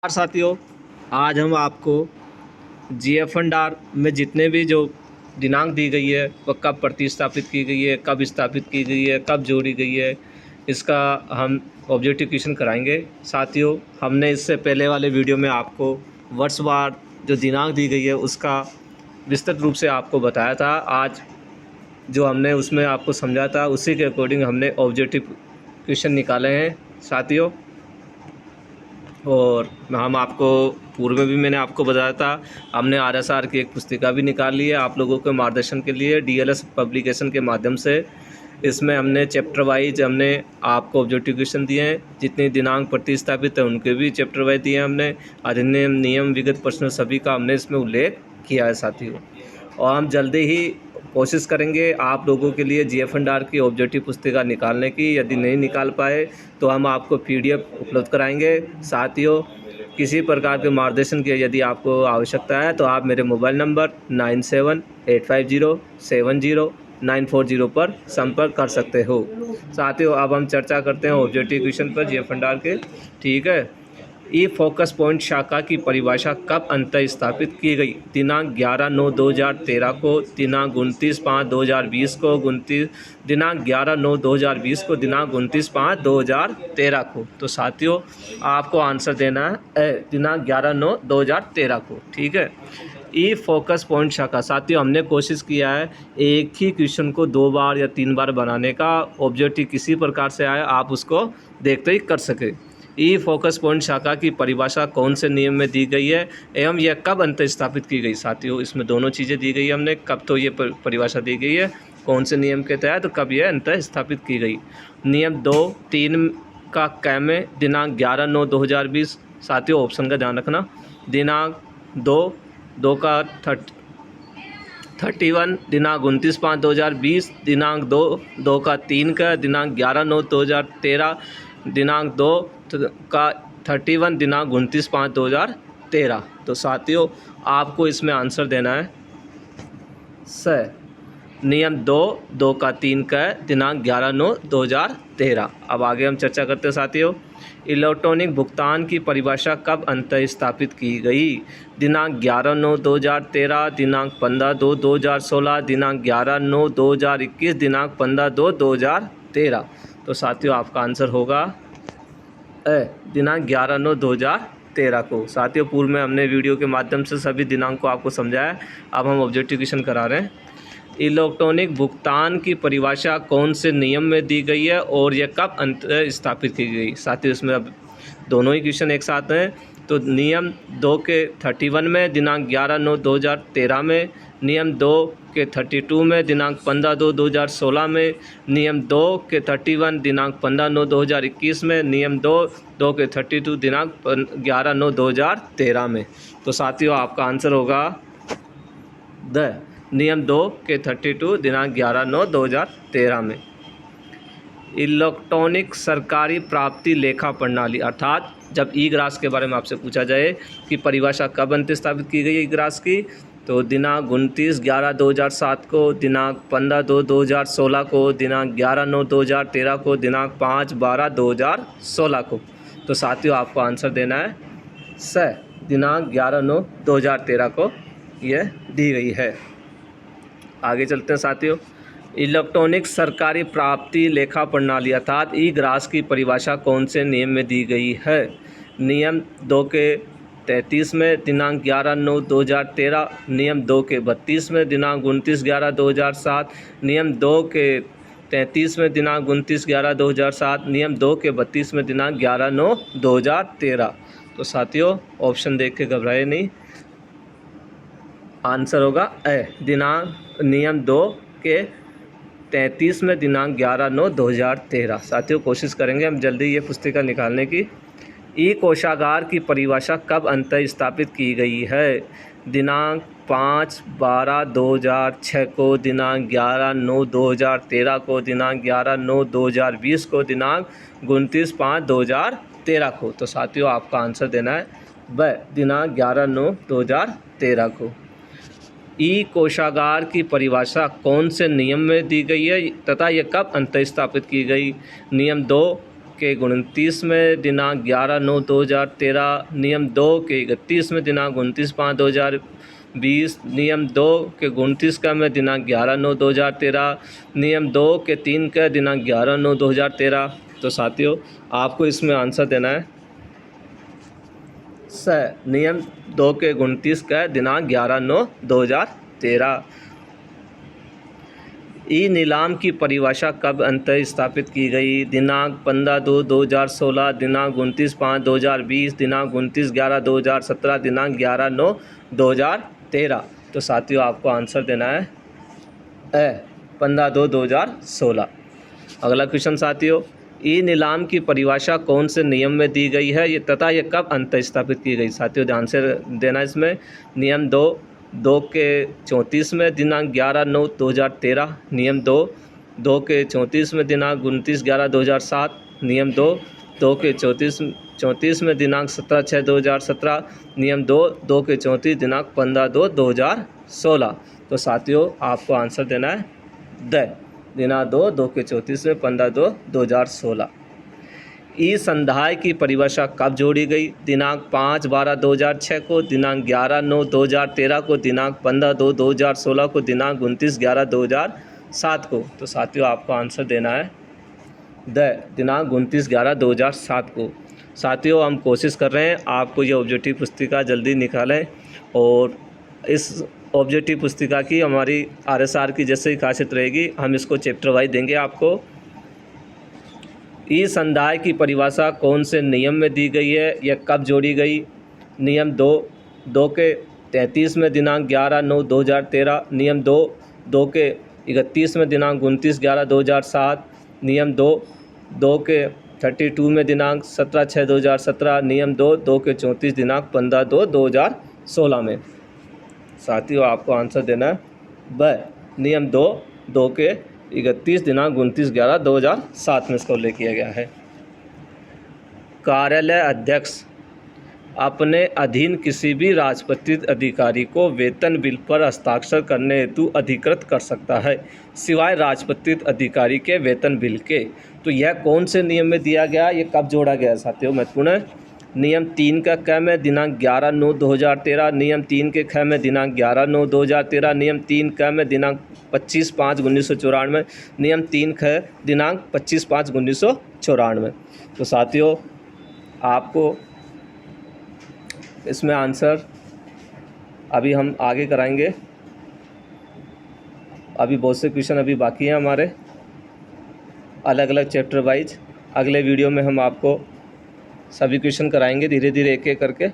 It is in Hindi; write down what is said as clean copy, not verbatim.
नमस्कार साथियों, आज हम आपको GFR में जितने भी जो दिनांक दी गई है वह कब प्रतिस्थापित की गई है, कब स्थापित की गई है, कब जोड़ी गई है, इसका हम ऑब्जेक्टिव क्वेश्चन कराएंगे। साथियों, हमने इससे पहले वाले वीडियो में आपको वर्षवार जो दिनांक दी गई है उसका विस्तृत रूप से आपको बताया था। आज जो हमने उसमें आपको समझा था उसी के अकॉर्डिंग हमने ऑब्जेक्टिव क्वेश्चन निकाले हैं साथियों। और हम आपको पूर्व में भी मैंने आपको बताया था, हमने RSR की एक पुस्तिका भी निकाल ली है आप लोगों के मार्गदर्शन के लिए DLS पब्लिकेशन के माध्यम से। इसमें हमने चैप्टर वाइज हमने आपको ऑब्जेक्टिव क्वेश्चन दिए हैं, जितने दिनांक प्रतिस्थापित है उनके भी चैप्टर वाइज दिए हैं हमने। अधिनियम, नियम, विगत प्रश्न सभी का हमने इसमें उल्लेख किया है साथियों। और हम जल्दी ही कोशिश करेंगे आप लोगों के लिए GFR की ऑब्जेक्टिव पुस्तिका निकालने की। यदि नहीं निकाल पाए तो हम आपको PDF उपलब्ध कराएंगे साथियों। किसी प्रकार के मार्गदर्शन की यदि आपको आवश्यकता है तो आप मेरे मोबाइल नंबर 9785070940 पर संपर्क कर सकते हो साथियों। अब हम चर्चा करते हैं ऑब्जेक्टिव क्वेश्चन पर GFR के। ठीक है। ई फोकस पॉइंट शाखा की परिभाषा कब अंतः स्थापित की गई? दिनांक 11/9/2013 को, दिनांक 29/5/2020 को, दिनांक 11/9/2020 को, दिनांक 29/5/2013 को। तो साथियों आपको आंसर देना है दिनांक 11/9/2013 को। ठीक है। ई फोकस पॉइंट शाखा साथियों, हमने कोशिश किया है एक ही क्वेश्चन को 2 बार या 3 बार बनाने का। ऑब्जेक्टिव किसी प्रकार से आए आप उसको देखते ही कर सके। ई फोकस पॉइंट शाखा की परिभाषा कौन से नियम में दी गई है एवं यह कब अंतः स्थापित की गई? साथियों इसमें दोनों चीज़ें दी गई है हमने, कब तो ये परिभाषा दी गई है, कौन से नियम के तहत तो कब यह अंतः स्थापित की गई। नियम 2-3 का क में दिनांक 11/9/2020 साथियों, ऑप्शन का ध्यान रखना। दिनांक 2 का 31, दिनांक 29/5/2020, दिनांक 2 का 3 का, दिनांक 11/9/2013, दिनांक 2 का 31, दिनांक 29/5/2013। तो साथियों आपको इसमें आंसर देना है स। नियम 2 का 3 का, दिनांक 11/9/2013। अब आगे हम चर्चा करते हैं साथियों। इलेक्ट्रॉनिक भुगतान की परिभाषा कब अंतः स्थापित की गई? दिनांक 11/9/2013, दिनांक 15/2/2016, दिनांक 11/9/2021, दिनांक 15/2/2013। तो साथियों आपका आंसर होगा दिनांक 11/9/2013 को। साथियों पूर्व में हमने वीडियो के माध्यम से सभी दिनांक को आपको समझाया। अब हम ऑब्जेक्टिव क्वेश्चन करा रहे हैं। इलेक्ट्रॉनिक भुगतान की परिभाषा कौन से नियम में दी गई है और यह कब अंतः स्थापित की गई? साथियों इसमें अब दोनों ही क्वेश्चन एक साथ हैं। तो नियम 2 के 31 में दिनांक 11/9/2013 में, नियम 2 के 32 में दिनांक 15/2/2016 में, नियम 2 के 31 दिनांक 15/9/2021 में, नियम 2 के 32 दिनांक 11/9/2013 में। तो साथियों आपका आंसर होगा नियम 2 के 32 दिनांक 11/9/2013 में। इलेक्ट्रॉनिक सरकारी प्राप्ति लेखा प्रणाली, अर्थात जब ई ग्रास के बारे में आपसे पूछा जाए कि परिभाषा कब अंतः स्थापित की गई है ई ग्रास की, तो दिनांक 29/11/2007 को, दिनांक 15/2/2016 को, दिनांक 11/9/2013 को, दिनांक 5/12/2016 को। तो साथियों आपको आंसर देना है स। दिनांक 11/9/2013 को यह दी गई है। आगे चलते हैं साथियों। इलेक्ट्रॉनिक सरकारी प्राप्ति लेखा प्रणाली अर्थात ई ग्रास की परिभाषा कौन से नियम में दी गई है? नियम 2 के 33 में दिनांक 11/9/2013, नियम 2 के 32 में दिनांक 29/11/2007, नियम 2 के 33 में दिनांक 29/11/2007, नियम 2 के 32 में दिनांक 11/9/2013। तो साथियों ऑप्शन देख के घबराए नहीं, आंसर होगा दिनांक नियम 2 के 33 में दिनांक 11/9/2013। साथियों कोशिश करेंगे हम जल्दी ये पुस्तिका निकालने की। ई कोषागार की परिभाषा कब अंतः स्थापित की गई है? दिनांक 5/12/2006 को, दिनांक 11/9/2013 को, दिनांक 11/9/2020 को, दिनांक 29/5/2013 को। तो साथियों आपका आंसर देना है दिनांक 11/9/2013 को। ई कोषागार की परिभाषा कौन से नियम में दी गई है तथा यह कब अंतः स्थापित की गई? नियम 2 के 29वें दिनांक 11/9/2013, नियम 2 के 31वें दिनांक 29/5/2020, नियम 2 के 29वें दिनांक 11/9/2013, नियम 2 के 3 का दिनांक 11/9/2013। तो साथियों आपको इसमें आंसर देना है नियम 2 के 29 का दिनांक 11/9/2013। ई नीलाम की परिभाषा कब अंततः स्थापित की गई? दिनांक 15/2/2016, दिनांक 29/5/2020, दिनांक 29/11/2017, दिनांक 11/9/2013। तो साथियों आपको आंसर देना है 15/2/2016। अगला क्वेश्चन साथियों, ई नीलाम की परिभाषा कौन से नियम में दी गई है ये तथा ये कब अंततः स्थापित की गई? साथियों ध्यान से देना इसमें। नियम 2 के 34वें दिनांक 11/9/2013, नियम 2 के 34वें दिनांक 29/11/2007, नियम 2 के 34वें दिनांक 17/6/2017, नियम 2 के 34 दिनांक 15/2/2016। तो साथियों आपको आंसर देना है दिनांक 2 के 34वें 15/2/2016। ई संधाय की परिभाषा कब जोड़ी गई? दिनांक 5/12/2006 को, दिनांक 11/9/2013 को, दिनांक 15/2/2016 को, दिनांक 29/11/2007 को। तो साथियों आपको आंसर देना है दिनांक 29/11/2007 को। साथियों हम कोशिश कर रहे हैं आपको ये ऑब्जेक्टिव पुस्तिका जल्दी निकालें, और इस ऑब्जेक्टिव पुस्तिका की हमारी RSR की जैसे ही खासियत रहेगी हम इसको चैप्टर वाइज देंगे आपको। ई संधाय की परिभाषा कौन से नियम में दी गई है, यह कब जोड़ी गई? नियम 2 के 33वें दिनांक 11/9/2013, नियम 2 के 31वें दिनांक 29/11/2007, नियम 2 के 32वें दिनांक 17/6/2017, नियम 2 के 34 दिनांक 15/2/2016 में। साथियों आपको आंसर देना है नियम 2 के 31 दिनांक 29/11/2007 में इसको उल्लेख किया गया है। कार्यालय अध्यक्ष अपने अधीन किसी भी राजपत्रित अधिकारी को वेतन बिल पर हस्ताक्षर करने हेतु अधिकृत कर सकता है, सिवाय राजपत्रित अधिकारी के वेतन बिल के। तो यह कौन से नियम में दिया गया, ये कब जोड़ा गया साथियों? महत्वपूर्ण है। नियम 3 का क में दिनांक 11/9/2013, नियम 3 के ख में दिनांक 11/9/2013, नियम 3 क में दिनांक 25/5/1994, नियम 3 ख दिनांक 25/5/1994। तो साथियों आपको इसमें आंसर अभी हम आगे कराएंगे। अभी बहुत से क्वेश्चन अभी बाकी हैं हमारे अलग अलग चैप्टर वाइज। अगले वीडियो में हम आपको सभी क्वेश्चन कराएंगे धीरे धीरे एक एक करके।